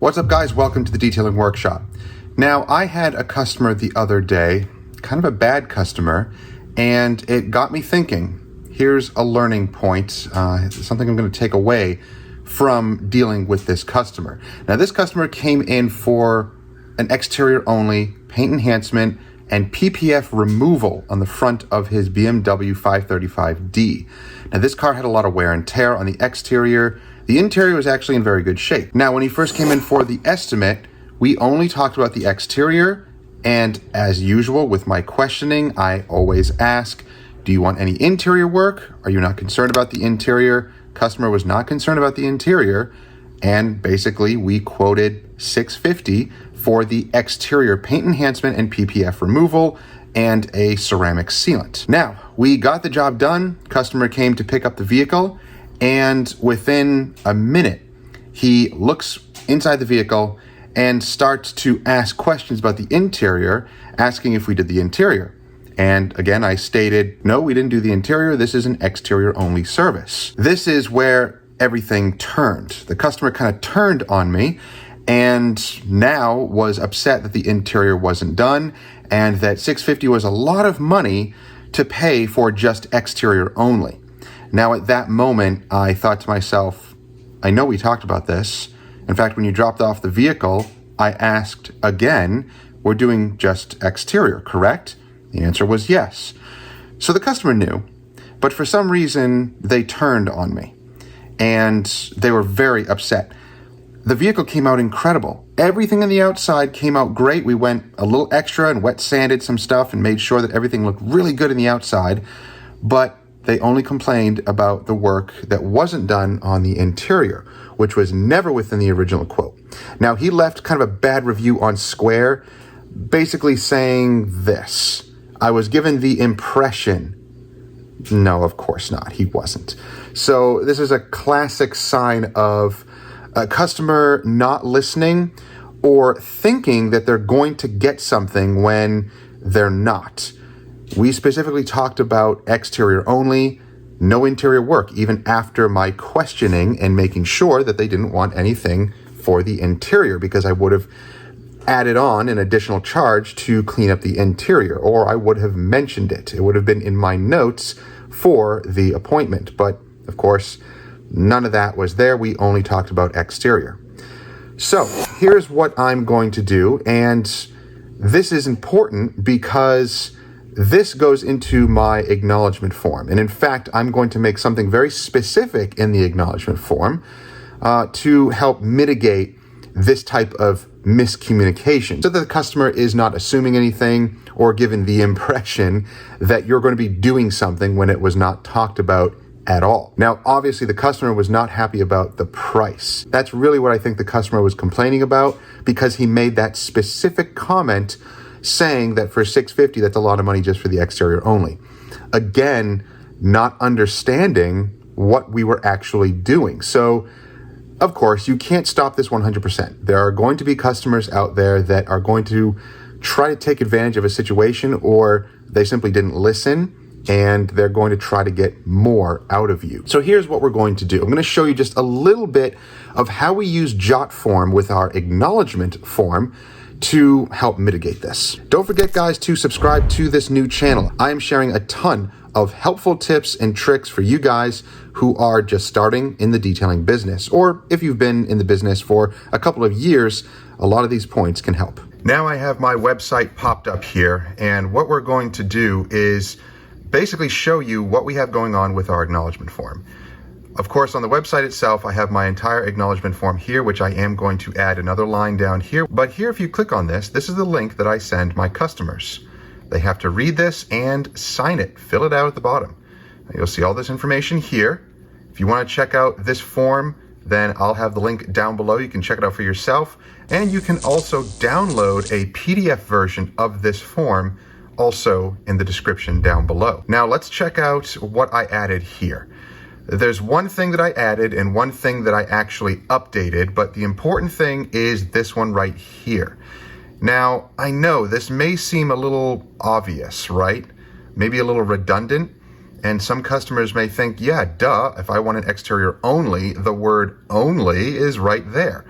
What's up, guys? Welcome to the Detailing Workshop. Now, I had a customer the other day, kind of a bad customer, and it got me thinking. Here's a learning point, something I'm going to take away from dealing with this customer. Now, this customer came in for an exterior only paint enhancement and PPF removal on the front of his BMW 535D. Now, this car had a lot of wear and tear on the exterior. The interior was actually in very good shape. Now, when he first came in for the estimate, we only talked about the exterior, and as usual with my questioning, I always ask, do you want any interior work? Are you not concerned about the interior? Customer was not concerned about the interior, and basically we quoted $650 for the exterior paint enhancement and PPF removal and a ceramic sealant. Now, we got the job done. Customer came to pick up the vehicle, and within a minute, he looks inside the vehicle and starts to ask questions about the interior, asking if we did the interior. And again, I stated, no, we didn't do the interior. This is an exterior only service. This is where everything turned. The customer kind of turned on me and now was upset that the interior wasn't done and that $650 was a lot of money to pay for just exterior only. Now, at that moment, I thought to myself, I know we talked about this. In fact, when you dropped off the vehicle, I asked again, we're doing just exterior, correct? The answer was yes. So the customer knew, but for some reason, they turned on me and they were very upset. The vehicle came out incredible. Everything on the outside came out great. We went a little extra and wet sanded some stuff and made sure that everything looked really good on the outside, but they only complained about the work that wasn't done on the interior, which was never within the original quote. Now, he left kind of a bad review on Square, basically saying this: I was given the impression. No, of course not. He wasn't. So this is a classic sign of a customer not listening or thinking that they're going to get something when they're not. We specifically talked about exterior only, no interior work, even after my questioning and making sure that they didn't want anything for the interior, because I would have added on an additional charge to clean up the interior, or I would have mentioned it. It would have been in my notes for the appointment. But of course, none of that was there. We only talked about exterior. So here's what I'm going to do. And this is important because this goes into my acknowledgement form. And in fact, I'm going to make something very specific in the acknowledgement form to help mitigate this type of miscommunication so that the customer is not assuming anything or given the impression that you're going to be doing something when it was not talked about at all. Now, obviously, the customer was not happy about the price. That's really what I think the customer was complaining about, because he made that specific comment saying that for $650, that's a lot of money just for the exterior only. Again, not understanding what we were actually doing. So, of course, you can't stop this 100%. There are going to be customers out there that are going to try to take advantage of a situation, or they simply didn't listen and they're going to try to get more out of you. So here's what we're going to do. I'm going to show you just a little bit of how we use jot form with our acknowledgement form to help mitigate this. Don't forget, guys, to subscribe to this new channel. I am sharing a ton of helpful tips and tricks for you guys who are just starting in the detailing business, or if you've been in the business for a couple of years, a lot of these points can help. Now I have my website popped up here, and what we're going to do is basically show you what we have going on with our acknowledgement form. Of course, on the website itself, I have my entire acknowledgement form here, which I am going to add another line down here. But here, if you click on this, this is the link that I send my customers. They have to read this and sign it, fill it out at the bottom. You'll see all this information here. If you want to check out this form, then I'll have the link down below. You can check it out for yourself. And you can also download a PDF version of this form also in the description down below. Now let's check out what I added here. There's one thing that I added and one thing that I actually updated, but the important thing is this one right here. Now, I know this may seem a little obvious, right? Maybe a little redundant, and some customers may think, yeah, duh, if I want an exterior only, the word only is right there.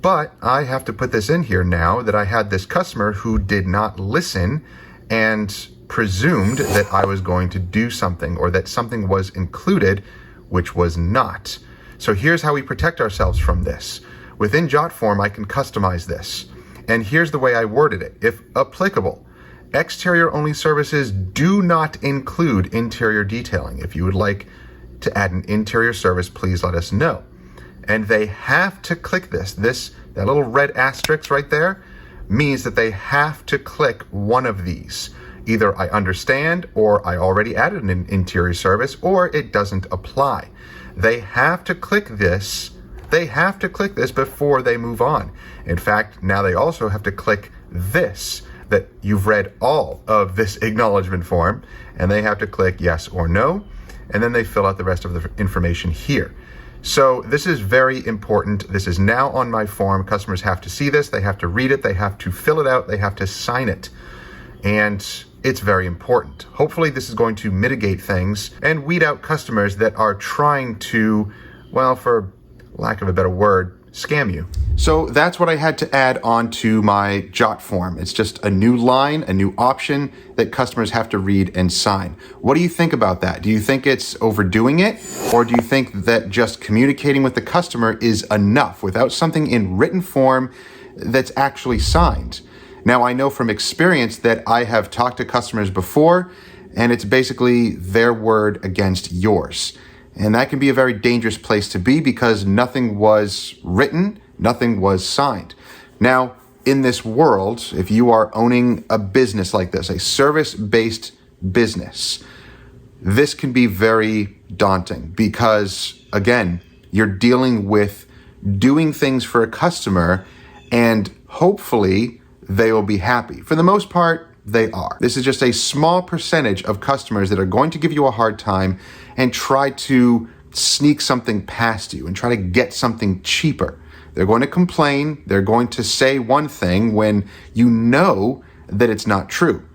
But I have to put this in here now that I had this customer who did not listen and presumed that I was going to do something or that something was included, which was not. So here's how we protect ourselves from this. Within JotForm, I can customize this. And here's the way I worded it. If applicable, exterior only services do not include interior detailing. If you would like to add an interior service, please let us know. And they have to click this. That little red asterisk right there means that they have to click one of these. Either I understand, or I already added an interior service, or it doesn't apply. They have to click this. They have to click this before they move on. In fact, now they also have to click this, that you've read all of this acknowledgement form, and they have to click yes or no, and then they fill out the rest of the information here. So this is very important. This is now on my form. Customers have to see this. They have to read it. They have to fill it out. They have to sign it. And it's very important. Hopefully this is going to mitigate things and weed out customers that are trying to, well, for lack of a better word, scam you. So that's what I had to add on to my Jot form. It's just a new line, a new option that customers have to read and sign. What do you think about that? Do you think it's overdoing it? Or do you think that just communicating with the customer is enough without something in written form that's actually signed? Now, I know from experience that I have talked to customers before, and it's basically their word against yours. And that can be a very dangerous place to be because nothing was written, nothing was signed. Now, in this world, if you are owning a business like this, a service-based business, this can be very daunting because, again, you're dealing with doing things for a customer and hopefully they will be happy. For the most part, they are. This is just a small percentage of customers that are going to give you a hard time and try to sneak something past you and try to get something cheaper. They're going to complain. They're going to say one thing when you know that it's not true.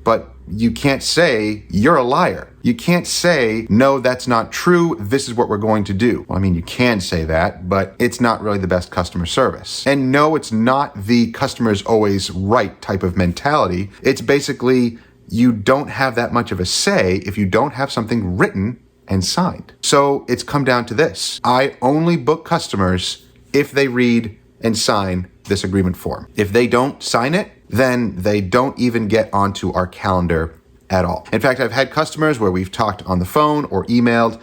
But you can't say you're a liar. You can't say, no, that's not true. This is what we're going to do. Well, I mean, you can say that, but it's not really the best customer service. And no, it's not the customer's always right type of mentality. It's basically you don't have that much of a say if you don't have something written and signed. So it's come down to this. I only book customers if they read and sign this agreement form. If they don't sign it, then they don't even get onto our calendar at all. In fact, I've had customers where we've talked on the phone or emailed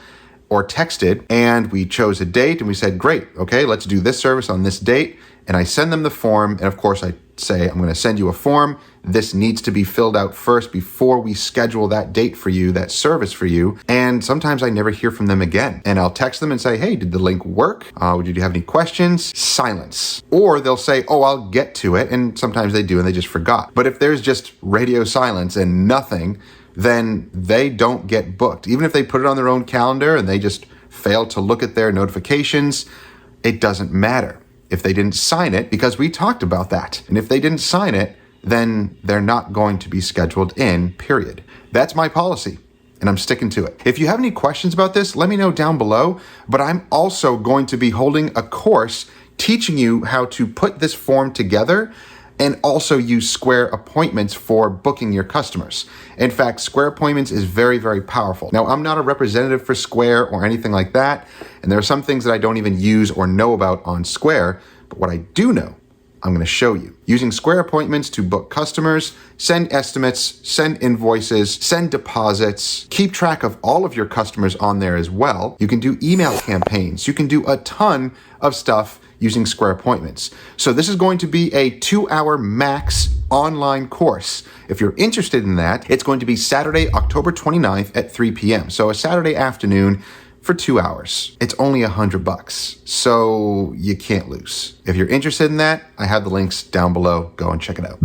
or texted, and we chose a date and we said, great, okay, let's do this service on this date. And I send them the form. And of course, I say, I'm going to send you a form. This needs to be filled out first before we schedule that date for you, that service for you. And sometimes I never hear from them again. And I'll text them and say, hey, did the link work? Did you have any questions? Silence. Or they'll say, oh, I'll get to it. And sometimes they do and they just forgot. But if there's just radio silence and nothing, then they don't get booked. Even if they put it on their own calendar and they just fail to look at their notifications, it doesn't matter if they didn't sign it, because we talked about that. And if they didn't sign it, then they're not going to be scheduled in, period. That's my policy, and I'm sticking to it. If you have any questions about this, let me know down below, but I'm also going to be holding a course teaching you how to put this form together and also use Square Appointments for booking your customers. In fact, Square Appointments is very, very powerful. Now, I'm not a representative for Square or anything like that, and there are some things that I don't even use or know about on Square, but what I do know, I'm going to show you. Using Square Appointments to book customers, send estimates, send invoices, send deposits, keep track of all of your customers on there as well. You can do email campaigns. You can do a ton of stuff using Square Appointments. So this is going to be a 2-hour max online course. If you're interested in that, it's going to be Saturday, October 29th at 3 p.m. So a Saturday afternoon for 2 hours. It's only $100, so you can't lose. If you're interested in that, I have the links down below. Go and check it out.